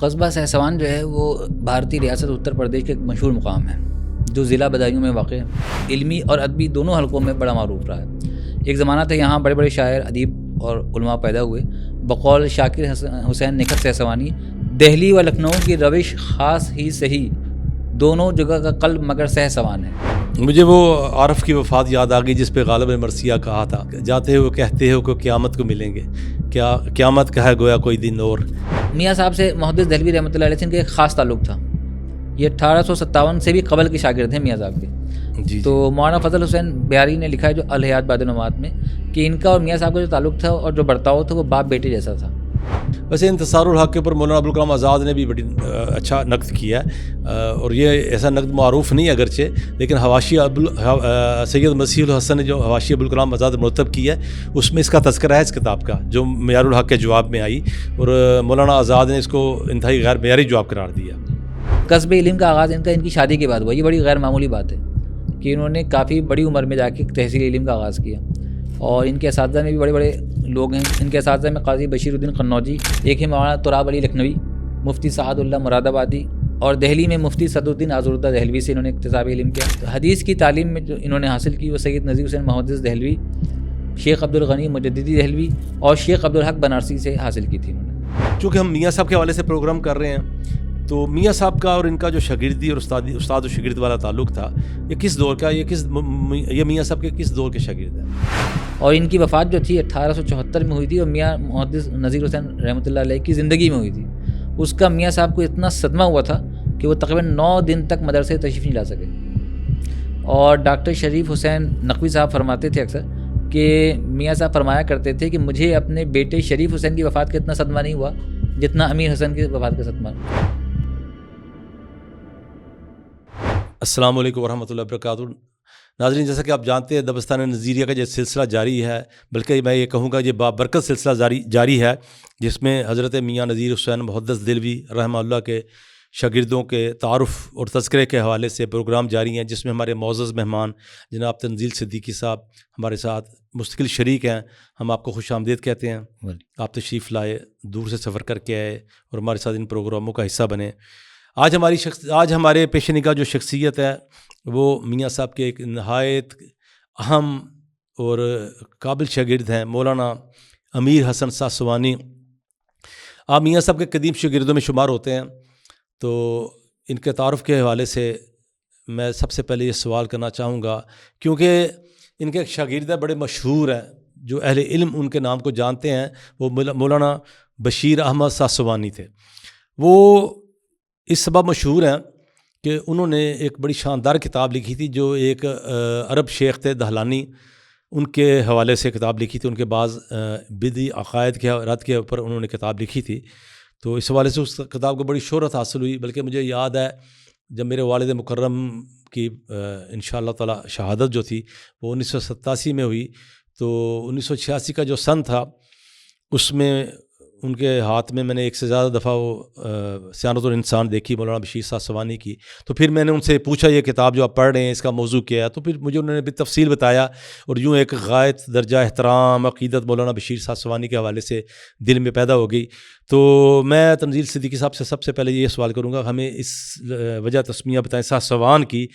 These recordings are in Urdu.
قصبہ سہسوان جو ہے وہ بھارتی ریاست اتر پردیش کا ایک مشہور مقام ہے جو ضلع بدایوں میں واقع ہے۔ علمی اور ادبی دونوں حلقوں میں بڑا معروف رہا ہے۔ ایک زمانہ تھا یہاں بڑے بڑے شاعر، ادیب اور علماء پیدا ہوئے۔ بقول شاکر حسین نکھت سہسوانی، دہلی و لکھنؤ کی روش خاص ہی سہی، دونوں جگہ کا قلب مگر سہسوان ہے۔ مجھے وہ عارف کی وفات یاد آ گئی جس پہ غالب مرثیہ کہا تھا، جاتے ہو کہتے ہو کہ قیامت کو ملیں گے، کیا قیامت کا ہے گویا کوئی دن اور۔ میاں صاحب سے محدث دہلوی رحمۃ اللہ علیہ سے ان کا ایک خاص تعلق تھا۔ یہ 1857 سے بھی قبل کے شاگرد ہیں میاں صاحب کے۔ جی تو مولانا فضل حسین بہاری نے لکھا ہے جو الحیات بعد نمات میں کہ ان کا اور میاں صاحب کا جو تعلق تھا اور جو برتاؤ تھا وہ باپ بیٹے جیسا تھا۔ ویسے انتصار الحق کے اوپر مولانا ابوالکلام آزاد نے بھی بڑی اچھا نقد کیا ہے، اور یہ ایسا نقد معروف نہیں اگرچہ، لیکن حواشی سید مسیح الحسن نے جو حواشی ابوالکلام آزاد مرتب کی ہے اس میں اس کا تذکرہ ہے اس کتاب کا، جو معیار الحق کے جواب میں آئی، اور مولانا آزاد نے اس کو انتہائی غیر معیاری جواب قرار دیا۔ قصب علم کا آغاز ان کی شادی کے بعد ہوا۔ یہ بڑی غیر معمولی بات ہے کہ انہوں نے کافی بڑی عمر میں جا کے تحصیل علم کا آغاز کیا، اور ان کے اساتذہ میں بھی بڑے بڑے لوگ ہیں۔ ان کے اساتذہ میں قاضی بشیر الدین قنوجی، ایک ہے مولانا تراب علی لکھنوی، مفتی سعد اللہ مراد آبادی، اور دہلی میں مفتی صدر الدین آذردہ دہلوی سے انہوں نے اکتساب علم کیا۔ حدیث کی تعلیم میں جو انہوں نے حاصل کی وہ سید نذیر حسین محدث دہلوی، شیخ عبدالغنی مجددی دہلوی اور شیخ عبدالحق بنارسی سے حاصل کی تھی انہوں نے۔ چونکہ ہم میاں صاحب کے حوالے سے پروگرام کر رہے ہیں، تو میاں صاحب کا اور ان کا جو شاگردی اور استاد و شاگرد والا تعلق تھا، یہ کس دور کا، یہ میاں صاحب کے کس دور کے شاگرد ہیں؟ اور ان کی وفات جو تھی 1874 میں ہوئی تھی، اور میاں محدث نذیر حسین رحمۃ اللہ علیہ کی زندگی میں ہوئی تھی۔ اس کا میاں صاحب کو اتنا صدمہ ہوا تھا کہ وہ تقریباً 9 دن تک مدرسے تشریف نہیں لا سکے۔ اور ڈاکٹر شریف حسین نقوی صاحب فرماتے تھے اکثر کہ میاں صاحب فرمایا کرتے تھے کہ مجھے اپنے بیٹے شریف حسین کی وفات کا اتنا صدمہ نہیں ہوا جتنا امیر حسن کی وفات کا صدمہ۔ السلام علیکم ورحمۃ اللہ وبرکاتہ۔ ناظرین، جیسا کہ آپ جانتے ہیں دبستان نظیریہ کا یہ سلسلہ جاری ہے، بلکہ میں یہ کہوں گا یہ بابرکت سلسلہ جاری ہے، جس میں حضرت میاں نذیر حسین محدث دہلوی رحمہ اللہ کے شاگردوں کے تعارف اور تذکرے کے حوالے سے پروگرام جاری ہیں، جس میں ہمارے معزز مہمان جناب تنزیل صدیقی صاحب ہمارے ساتھ مستقل شریک ہیں۔ ہم آپ کو خوش آمدید کہتے ہیں، آپ تشریف لائے، دور سے سفر کر کے آئے اور ہمارے ساتھ ان پروگراموں کا حصہ بنے۔ آج ہمارے پیش نگاہ جو شخصیت ہے وہ میاں صاحب کے ایک نہایت اہم اور قابل شاگرد ہیں، مولانا امیر حسن ساسوانی۔ آپ میاں صاحب کے قدیم شاگردوں میں شمار ہوتے ہیں، تو ان کے تعارف کے حوالے سے میں سب سے پہلے یہ سوال کرنا چاہوں گا، کیونکہ ان کے ایک شاگرد بڑے مشہور ہیں جو اہل علم ان کے نام کو جانتے ہیں، وہ مولانا بشیر احمد ساسوانی تھے۔ وہ اس سبب مشہور ہیں کہ انہوں نے ایک بڑی شاندار کتاب لکھی تھی، جو ایک عرب شیخ تھے دہلانی، ان کے حوالے سے کتاب لکھی تھی۔ ان کے بعض بدعی عقائد کے رد کے اوپر انہوں نے کتاب لکھی تھی، تو اس حوالے سے اس کتاب کو بڑی شہرت حاصل ہوئی۔ بلکہ مجھے یاد ہے جب میرے والد مکرم کی انشاءاللہ تعالی شہادت جو تھی وہ 1987 میں ہوئی، تو 1986 کا جو سن تھا اس میں ان کے ہاتھ میں نے ایک سے زیادہ دفعہ وہ سیانت الانسان دیکھی مولانا بشیر ساسوانی کی۔ تو پھر میں نے ان سے پوچھا یہ کتاب جو آپ پڑھ رہے ہیں اس کا موضوع کیا ہے، تو پھر مجھے انہوں نے بھی تفصیل بتایا، اور یوں ایک غایت درجہ احترام عقیدت مولانا بشیر ساسوانی کے حوالے سے دل میں پیدا ہو گئی۔ تو میں تنزیل صدیقی صاحب سے سب سے پہلے یہ سوال کروں گا، ہمیں اس وجہ تسمیہ بتائیں ساسوان کی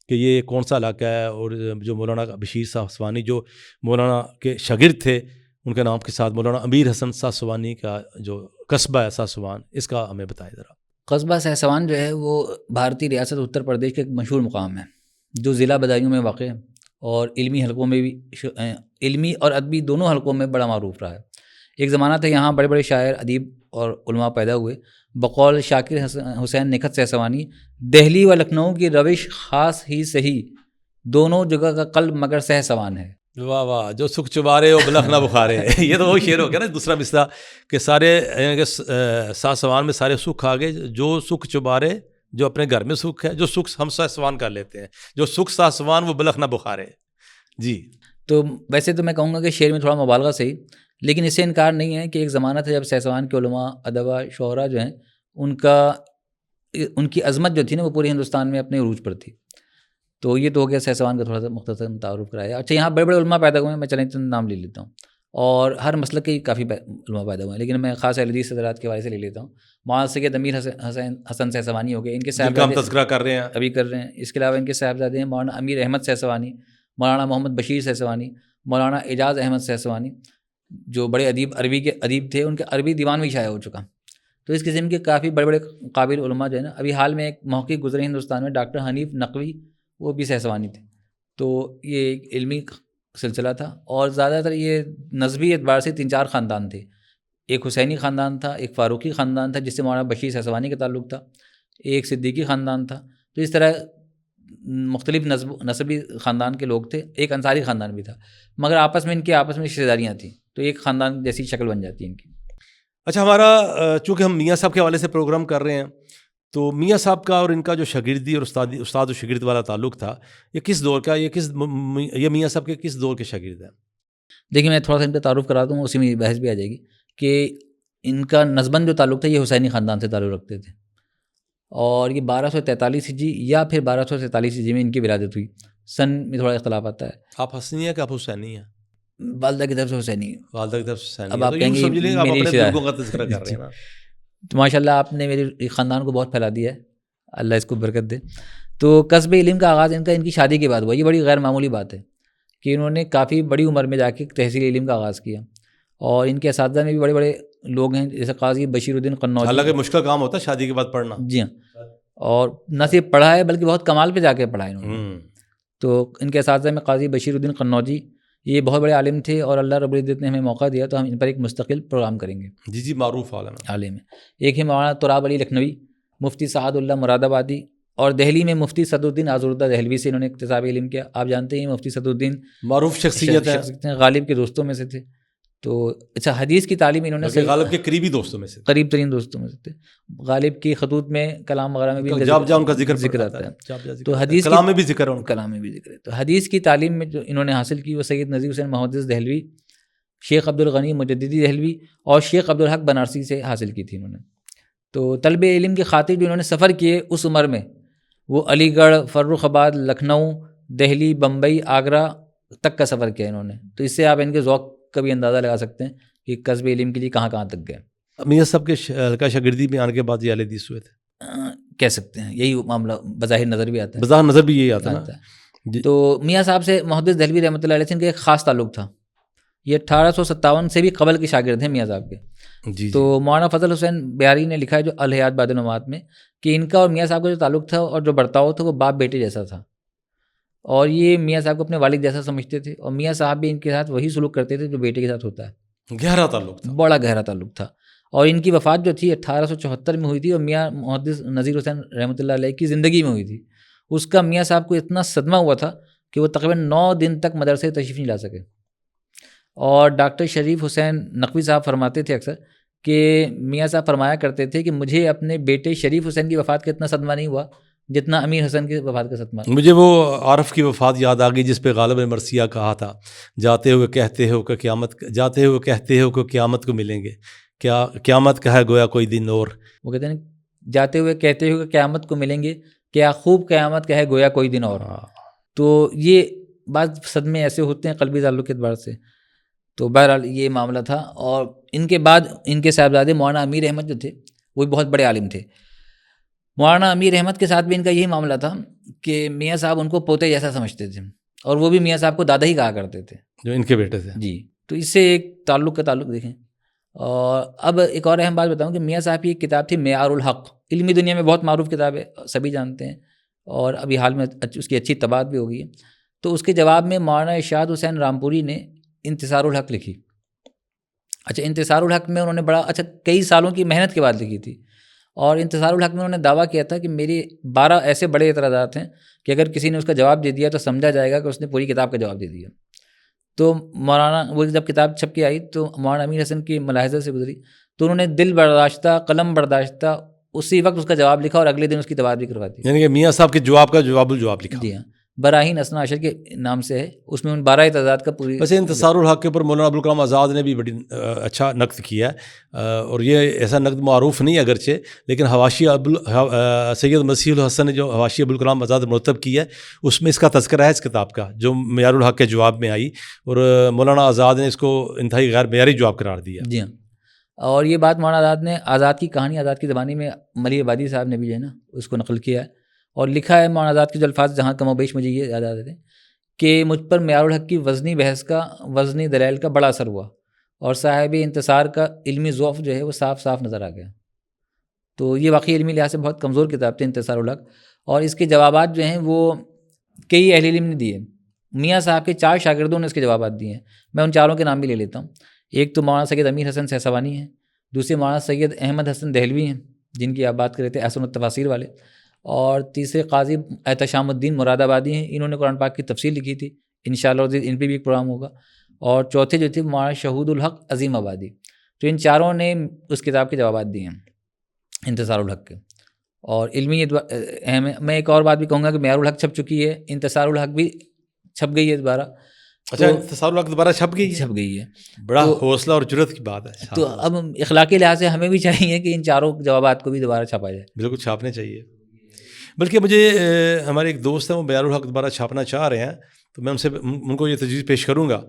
کہ یہ کون سا علاقہ ہے، اور جو مولانا بشیر ساسوانی جو مولانا کے شاگرد تھے ان کے نام کے ساتھ مولانا امیر حسن ساسوانی کا جو قصبہ ہے ساسوان، اس کا ہمیں بتائیں ذرا۔ قصبہ سہسوان جو ہے وہ بھارتی ریاست اتر پردیش کا ایک مشہور مقام ہے جو ضلع بدایوں میں واقع ہے، اور علمی حلقوں میں بھی، علمی اور ادبی دونوں حلقوں میں بڑا معروف رہا ہے۔ ایک زمانہ تھا یہاں بڑے بڑے شاعر، ادیب اور علماء پیدا ہوئے۔ بقول شاکر حسین نکھت سہسوانی، دہلی و لکھنؤ کی روش خاص ہی سہی، دونوں جگہ کا قلب مگر سہسوان ہے۔ واہ واہ، جو سکھ چبارے وہ بلخ نہ بخارے، یہ تو وہ شعر ہو گیا نا دوسرا مصرع کہ سارے ساسوان میں سارے سکھ آ گئے، جو سکھ چبارے جو اپنے گھر میں سکھ ہے، جو سکھ ہم ساسوان کر لیتے ہیں، جو سکھ ساسوان وہ بلخ نہ بخارے۔ جی، تو ویسے تو میں کہوں گا کہ شعر میں تھوڑا مبالغہ صحیح، لیکن اس سے انکار نہیں ہے کہ ایک زمانہ تھا جب سہسوان کے علماء، ادبا، شعراء جو ہیں ان کی عظمت جو تھی نا وہ پورے ہندوستان میں اپنے عروج پر تھی۔ تو یہ تو ہو گیا سہسوان کا تھوڑا سا مختصر تعارف کرایا۔ اچھا، یہاں بڑے بڑے علماء پیدا ہوئے ہیں، میں چلیں چند نام لے لیتا ہوں۔ اور ہر مسلک کے کافی علماء پیدا ہوئے ہیں، لیکن میں خاص اہل حدیث حضرات کے حوالے سے لے لیتا ہوں۔ مولانا سید امیر حسن سہسوانی ہو گئے، ان کے جن کا ہم صاحبزادے تذکرہ کر رہے ہیں ابھی کر رہے ہیں۔ اس کے علاوہ ان کے صاحبزادے ہیں مولانا امیر احمد سہسوانی، مولانا محمد بشیر سہسوانی، مولانا اعجاز احمد سہسوانی، جو بڑے عربی کے ادیب تھے، ان کے عربی دیوان بھی شائع ہو چکا۔ تو اس قسم کے کافی بڑے بڑے قابل علماء جو ہے نا، ابھی حال میں ایک محقق گزرے ہندوستان میں، ڈاکٹر حنیف نقوی، وہ بھی سہسوانی تھے۔ تو یہ ایک علمی سلسلہ تھا، اور زیادہ تر یہ نسبی اعتبار سے 3-4 خاندان تھے۔ ایک حسینی خاندان تھا، ایک فاروقی خاندان تھا جس سے مولانا بشیر سہسوانی کا تعلق تھا، ایک صدیقی خاندان تھا۔ تو اس طرح مختلف نسبی خاندان کے لوگ تھے، ایک انصاری خاندان بھی تھا، مگر آپس میں رشتہ داریاں تھیں، تو ایک خاندان جیسی شکل بن جاتی ہے ان کی۔ اچھا، ہمارا چونکہ ہم میاں صاحب کے حوالے سے پروگرام کر رہے ہیں، تو میاں صاحب کا اور ان کا جو شاگردی اور استاد و شاگرد والا تعلق تھا، یہ کس دور کا، یہ میاں صاحب کے کس دور کے شاگرد ہیں؟ دیکھیے میں تھوڑا سا ان کا تعارف کرا دوں، اسی میں بحث بھی آ جائے گی کہ ان کا نسباً جو تعلق تھا یہ حسینی خاندان سے تعلق رکھتے تھے، اور یہ 1243 ہجری یا پھر 1247 ہجری میں ان کی ولادت ہوئی۔ سن میں تھوڑا اختلاف آتا ہے۔ آپ حسنی ہیں کہ آپ حسینی ہیں؟ والدہ کی طرف سے حسینی ہے۔ والدہ کی طرف سے حسینی اب ہے، آپ تو کہیں یوں گے سمجھ لیں آپ میری اپنے رشتہ دار، بزرگوں کا تذکرہ کر رہے ہیں نا۔ تو ماشاء اللہ آپ نے میرے خاندان کو بہت پھیلا دیا ہے، اللہ اس کو برکت دے۔ تو کسب علم کا آغاز ان کی شادی کے بعد ہوا۔ یہ بڑی غیر معمولی بات ہے کہ انہوں نے کافی بڑی عمر میں جا کے تحصیل علم کا آغاز کیا، اور ان کے اساتذہ میں بھی بڑے بڑے لوگ ہیں، جیسے قاضی بشیر الدین قنوجی۔ حالانکہ مشکل کام ہوتا ہے شادی کے بعد پڑھنا۔ جی ہاں، اور نہ صرف پڑھا ہے بلکہ بہت کمال پہ جا کے پڑھا ہے انہوں نے۔ تو ان کے اساتذہ میں قاضی بشیر الدین قنوجی، یہ بہت بڑے عالم تھے، اور اللہ رب العزت نے ہمیں موقع دیا تو ہم ان پر ایک مستقل پروگرام کریں گے۔ جی معروف عالم ہے۔ ایک ہے مولانا تراب علی لکھنوی، مفتی سعد اللہ مراد آبادی، اور دہلی میں مفتی صدر الدین آزردہ دہلوی سے انہوں نے اکتساب علم کیا۔ آپ جانتے ہیں مفتی صدر الدین معروف شخصیت ہیں، غالب کے دوستوں میں سے تھے۔ تو اچھا، حدیث کی تعلیم انہوں نے غالب کے قریبی دوستوں میں سے، قریب ترین دوستوں میں سے تھے۔ غالب کی خطوط میں کلام وغیرہ میں بھی ان کا ذکر آتا ہے، تو حدیث کلام میں بھی ذکر ہے، کلام میں بھی ذکر ہے۔ تو حدیث کی تعلیم میں جو انہوں نے حاصل کی وہ سید نذیر حسین محدث دہلوی، شیخ عبدالغنی مجددی دہلوی اور شیخ عبدالحق بنارسی سے حاصل کی تھی انہوں نے۔ تو طلب علم کی خاطر جو انہوں نے سفر کیے اس عمر میں، وہ علی گڑھ، فرخ آباد، لکھنؤ، دہلی، بمبئی، آگرہ تک کا سفر کیا انہوں نے۔ تو اس سے آپ ان کے ذوق کا بھی اندازہ لگا سکتے ہیں کہ کسب علم کے لیے کہاں کہاں تک گئے۔ میاں صاحب کے حلقہ شاگردی میں آنے کے بعد یہ اہل حدیث ہوئے تھے، کہہ سکتے ہیں، یہی معاملہ بظاہر نظر بھی آتا ہے، بظاہر نظر بھی یہی آتا ہے۔ تو میاں صاحب سے محدث دہلوی رحمۃ اللہ علیہ سے ان کا ایک خاص تعلق تھا۔ یہ 1857 سے بھی قبل کے شاگرد ہیں میاں صاحب کے۔ تو مولانا فضل حسین بہاری نے لکھا ہے جو الحیات بعد النموات میں، کہ ان کا اور میاں صاحب کا جو تعلق تھا اور جو برتاؤ تھا وہ باپ بیٹے جیسا تھا، اور یہ میاں صاحب کو اپنے والد جیسا سمجھتے تھے، اور میاں صاحب بھی ان کے ساتھ وہی سلوک کرتے تھے جو بیٹے کے ساتھ ہوتا ہے۔ گہرا تعلق تھا، بڑا گہرا تعلق تھا۔ اور ان کی وفات جو تھی 1874 میں ہوئی تھی، اور میاں محدث نذیر حسین رحمۃ اللہ علیہ کی زندگی میں ہوئی تھی۔ اس کا میاں صاحب کو اتنا صدمہ ہوا تھا کہ وہ تقریباً 9 دن تک مدرسے تشریف نہیں لا سکے۔ اور ڈاکٹر شریف حسین نقوی صاحب فرماتے تھے اکثر کہ میاں صاحب فرمایا کرتے تھے کہ مجھے اپنے بیٹے شریف حسین کی وفات کا اتنا صدمہ نہیں ہوا جتنا امیر حسن کی وفات کا صدمہ۔ مجھے وہ عارف کی وفات یاد آ گئی جس پہ غالب مرثیہ کہا تھا، جاتے ہوئے کہتے ہو کہ قیامت کو ملیں گے، کیا قیامت کا ہے گویا کوئی دن اور۔ وہ کہتے ہیں جاتے ہوئے کہتے ہو کہ قیامت کو ملیں گے، کیا خوب قیامت کا ہے گویا کوئی دن اور۔ تو یہ بعض صدمے ایسے ہوتے ہیں قلبی تعلق کے اعتبار سے۔ تو بہرحال یہ معاملہ تھا۔ اور ان کے بعد ان کے صاحبزادے مولانا امیر احمد جو تھے وہ بھی بہت بڑے عالم تھے۔ مولانا امیر احمد کے ساتھ بھی ان کا یہی معاملہ تھا کہ میاں صاحب ان کو پوتے جیسا سمجھتے تھے، اور وہ بھی میاں صاحب کو دادا ہی کہا کرتے تھے جو ان کے بیٹے تھے۔ جی، تو اس سے ایک تعلق کا تعلق دیکھیں۔ اور اب ایک اور اہم بات بتاؤں کہ میاں صاحب کی ایک کتاب تھی معیار الحق، علمی دنیا میں بہت معروف کتاب ہے، سبھی جانتے ہیں، اور ابھی حال میں اس کی اچھی طباعت بھی ہو گئی ہے۔ تو اس کے جواب میں مولانا ارشاد حسین رامپوری نے انتصار الحق لکھی۔ اچھا، انتصار الحق میں انہوں نے کئی سالوں کی محنت کے بعد لکھی تھی، اور انتصار الحق میں انہوں نے دعویٰ کیا تھا کہ میرے 12 ایسے بڑے اعتراضات ہیں کہ اگر کسی نے اس کا جواب دے دیا تو سمجھا جائے گا کہ اس نے پوری کتاب کا جواب دے دیا۔ تو مولانا وہ جب کتاب چھپ کے آئی تو مولانا امیر حسن کی ملاحظہ سے گزری، تو انہوں نے دل برداشتہ، قلم برداشتہ اسی وقت اس کا جواب لکھا، اور اگلے دن اس کی طباعت بھی کروا دی۔ یعنی کہ میاں صاحب کے جواب کا جواب الجواب لکھا۔ جی ہاں، براہین اسنا عشر کے نام سے ہے، اس میں ان 12 اعتراضات کا پوری. ویسے انتصار الحق کے اوپر مولانا ابوالکلام آزاد نے بھی بڑی اچھا نقد کیا ہے، اور یہ ایسا نقد معروف نہیں اگرچہ، لیکن حواشی سید مسیح الحسن نے جو حواشی ابوالکلام آزاد مرتب کی ہے اس میں اس کا تذکرہ ہے اس کتاب کا، جو معیار الحق کے جواب میں آئی، اور مولانا آزاد نے اس کو انتہائی غیر معیاری جواب قرار دیا. جی ہاں. اور یہ بات مولانا آزاد نے آزاد کی کہانی آزاد کی زبانی میں ملی عبادی صاحب نے بھی جو ہے نا اس کو نقل کیا ہے اور لکھا ہے مولانا آزاد کے جو الفاظ جہاں کم و بیش مجھے یہ یاد آتے تھے کہ مجھ پر معیار الحق کی وزنی بحث کا، وزنی دلائل کا بڑا اثر ہوا اور صاحب انتصار کا علمی ضعف جو ہے وہ صاف صاف نظر آ گیا. تو یہ واقعی علمی لحاظ سے بہت کمزور کتاب تھی انتصار الحق، اور اس کے جوابات جو ہیں وہ کئی اہل علم نے دیے. میاں صاحب کے 4 شاگردوں نے اس کے جوابات دیے ہیں، میں ان چاروں کے نام بھی لے لیتا ہوں. ایک تو مولانا سید امیر حسن سہسوانی ہیں، دوسرے مولانا سید احمد حسن دہلوی ہیں جن کی آپ بات کر رہے تھے احسن التفاسیر والے، اور تیسرے قاضی احتشام الدین مراد آبادی ہیں، انہوں نے قرآن پاک کی تفسیر لکھی تھی، انشاءاللہ ان پہ بھی ایک پروگرام ہوگا. اور چوتھے جو تھے مولانا شہود الحق عظیم آبادی. تو ان چاروں نے اس کتاب کے جوابات دیے ہیں انتصار الحق کے. اور علمی اہم ہے. میں ایک اور بات بھی کہوں گا کہ معیار الحق چھپ چکی ہے، انتصار الحق بھی چھپ گئی ہے دوبارہ. اچھا، انتصار الحق دوبارہ چھپ گئی ہے. بڑا حوصلہ اور جرأت کی بات ہے. تو اب اخلاقی لحاظ سے ہمیں بھی چاہیے کہ ان چاروں جوابات کو بھی دوبارہ چھاپا جائے. بالکل چھاپنے چاہیے. بلکہ مجھے ہمارے ایک دوست ہیں وہ معیار الحق دوبارہ چھاپنا چاہ رہے ہیں، تو میں ان کو یہ تجویز پیش کروں گا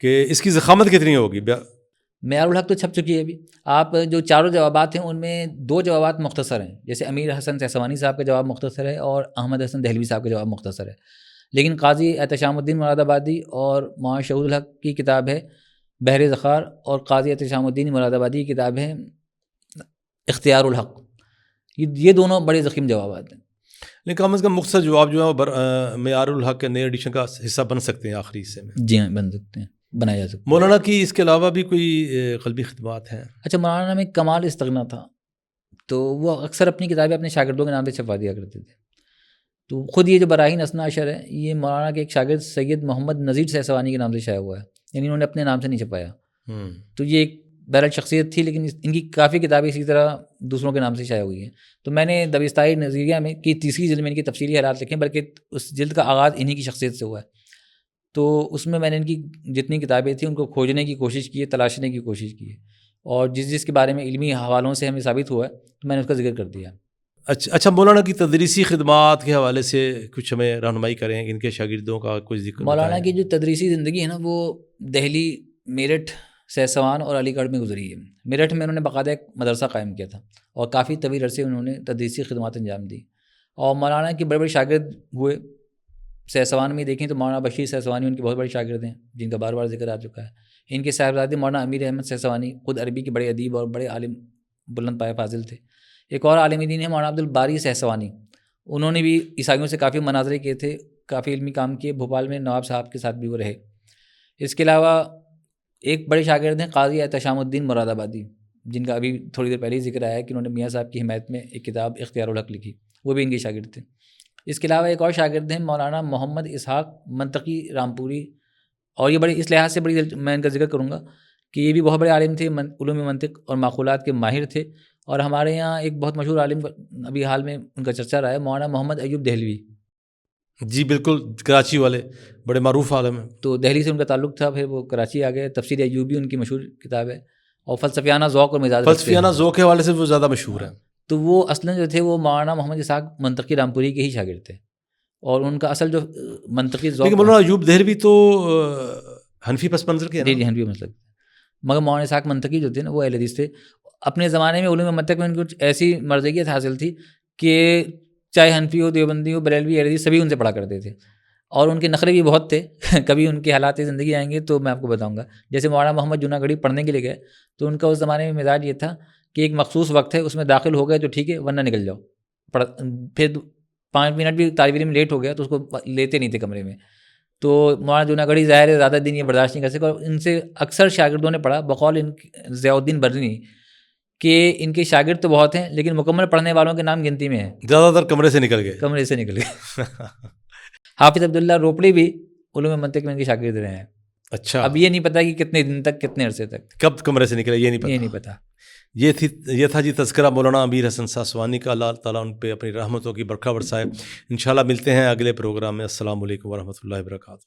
کہ اس کی ضخامت کتنی ہوگی. معیار الحق تو چھپ چکی ہے ابھی. آپ جو چاروں جوابات ہیں ان میں 2 جوابات مختصر ہیں، جیسے امیر حسن سہسوانی صاحب کا جواب مختصر ہے اور احمد حسن دہلوی صاحب کا جواب مختصر ہے. لیکن قاضی احتشام الدین مراد آبادی اور مولانا شہود الحق کی کتاب ہے بحر ذخار، اور قاضی احتشام الدین مراد آبادی کی کتاب ہے اختیار الحق. یہ دونوں بڑے ضخیم جوابات ہیں. لیکن کم از کم مختصر جواب جو ہے وہ معیار الحق کے نئے ایڈیشن کا حصہ بن سکتے ہیں آخری حصے میں. جی ہاں، بن سکتے ہیں، بنایا جا سکتا ہے. مولانا کی اس کے علاوہ بھی کوئی قلبی خدمات ہیں؟ اچھا، مولانا میں کمال استغنا تھا، تو وہ اکثر اپنی کتابیں اپنے شاگردوں کے نام سے چھپا دیا کرتے تھے. تو خود یہ جو براہین اسنا عشر ہے یہ مولانا کے ایک شاگرد سید محمد نذیر سہسوانی کے نام سے شائع ہوا ہے، یعنی انہوں نے اپنے نام سے نہیں چھپایا. تو یہ ایک بہرحال شخصیت تھی، لیکن ان کی کافی کتابیں اسی طرح دوسروں کے نام سے شائع ہوئی ہیں. تو میں نے دبستائی نظریہ میں کی 3ری جلد میں ان کی تفصیلی حالات لکھے، بلکہ اس جلد کا آغاز انہی کی شخصیت سے ہوا ہے. تو اس میں نے ان کی جتنی کتابیں تھیں ان کو کھوجنے کی کوشش کی ہے، تلاشنے کی کوشش کی ہے، اور جس کے بارے میں علمی حوالوں سے ہمیں ثابت ہوا ہے تو میں نے اس کا ذکر کر دیا. اچھا، مولانا کی تدریسی خدمات کے حوالے سے کچھ ہمیں رہنمائی کریں، ان کے شاگردوں کا کچھ ذکر. مولانا کی جو تدریسی زندگی ہے نا وہ دہلی، میرٹھ، سہسوان اور علی گڑھ میں گزری ہے. میرٹھ میں انہوں نے باقاعدہ ایک مدرسہ قائم کیا تھا اور کافی طویل عرصے انہوں نے تدریسی خدمات انجام دی. اور مولانا کے بڑے بڑے شاگرد ہوئے. سہسوان میں دیکھیں تو مولانا بشیر سہسوانی ان کے بہت بڑے شاگرد ہیں جن کا بار بار ذکر آ چکا ہے. ان کے صاحبزادے مولانا امیر احمد سہسوانی خود عربی کے بڑے ادیب اور بڑے عالم، بلند پائے فاضل تھے. ایک اور عالم دین ہے مولانا عبدالباری سہسوانی، انہوں نے بھی عیسائیوں سے کافی مناظرے کیے تھے، کافی علمی کام کیے. بھوپال میں نواب صاحب کے ساتھ بھی وہ رہے. اس کے علاوہ ایک بڑے شاگرد ہیں قاضی احتشام الدین مراد آبادی، جن کا ابھی تھوڑی دیر پہلے ہی ذکر آیا ہے کہ انہوں نے میاں صاحب کی حمایت میں ایک کتاب اختیار الحق لکھی، وہ بھی ان کے شاگرد تھے. اس کے علاوہ ایک اور شاگرد ہیں مولانا محمد اسحاق منطقی رامپوری، اور یہ بڑے اس لحاظ سے بڑی میں ان کا ذکر کروں گا کہ یہ بھی بہت بڑے عالم تھے، علوم منطق اور معقولات کے ماہر تھے. اور ہمارے یہاں ایک بہت مشہور عالم ابھی حال میں ان کا چرچا رہا ہے، مولانا محمد ایوب دہلوی. جی بالکل، کراچی والے بڑے معروف عالم ہیں. تو دہلی سے ان کا تعلق تھا، پھر وہ کراچی آ گئے. تفسیر ایوبی ان کی مشہور کتاب ہے، اور فلسفیانہ ذوق اور مزاج، فلسفیانہ ذوق کے حوالے سے وہ زیادہ مشہور ہیں. تو وہ اصلاً جو تھے وہ مولانا محمد اسحاق منطقی رامپوری کے ہی شاگرد تھے، اور ان کا اصل جو منطقی ذوق. لیکن مولانا ایوب دہلوی تو حنفی پس منظر کے ہیں. جی حنفی مسلک، مگر مولانا اسحاق منطقی جو تھے نا وہ اہل حدیث تھے. اپنے زمانے میں علوم منطق میں ان کو کچھ ایسی مرضیت حاصل تھی کہ چاہے حنفی ہو، دیوبندی ہو، بریلوی، اہل حدیث، سبھی ان سے پڑھا کرتے تھے. اور ان کے نخرے بھی بہت تھے. کبھی ان کے حالات زندگی آئیں گے تو میں آپ کو بتاؤں گا. جیسے مولانا محمد جوناگڑھی پڑھنے کے لیے گئے تو ان کا اس زمانے میں مزاج یہ تھا کہ ایک مخصوص وقت ہے، اس میں داخل ہو گئے تو ٹھیک ہے، ورنہ نکل جاؤ. پھر 5 منٹ بھی طالب علم لیٹ ہو گیا تو اس کو لیتے نہیں تھے کمرے میں. تو مولانا جوناگڑھی ظاہر ہے زیادہ دن یہ برداشت نہیں کر سکے، اور ان سے اکثر شاگردوں نے پڑھا، بقول ان ضیاء الدین برنی کہ ان کے شاگرد تو بہت ہیں لیکن مکمل پڑھنے والوں کے نام گنتی میں ہیں. زیادہ تر کمرے سے نکل گئے. حافظ عبداللہ روپڑی بھی علوم منطق میں ان کے شاگرد رہے ہیں. اچھا، اب یہ نہیں پتا کہ کتنے دن تک، کتنے عرصے تک، کب کمرے سے نکلے یہ نہیں پتا. یہ تھا جی تذکرہ مولانا امیر حسن ساسوانی کا. اللہ تعالیٰ ان پہ اپنی رحمتوں کی برکھا برسائے. انشاءاللہ ملتے ہیں اگلے پروگرام میں. السلام علیکم ورحمۃ اللہ وبرکاتہ.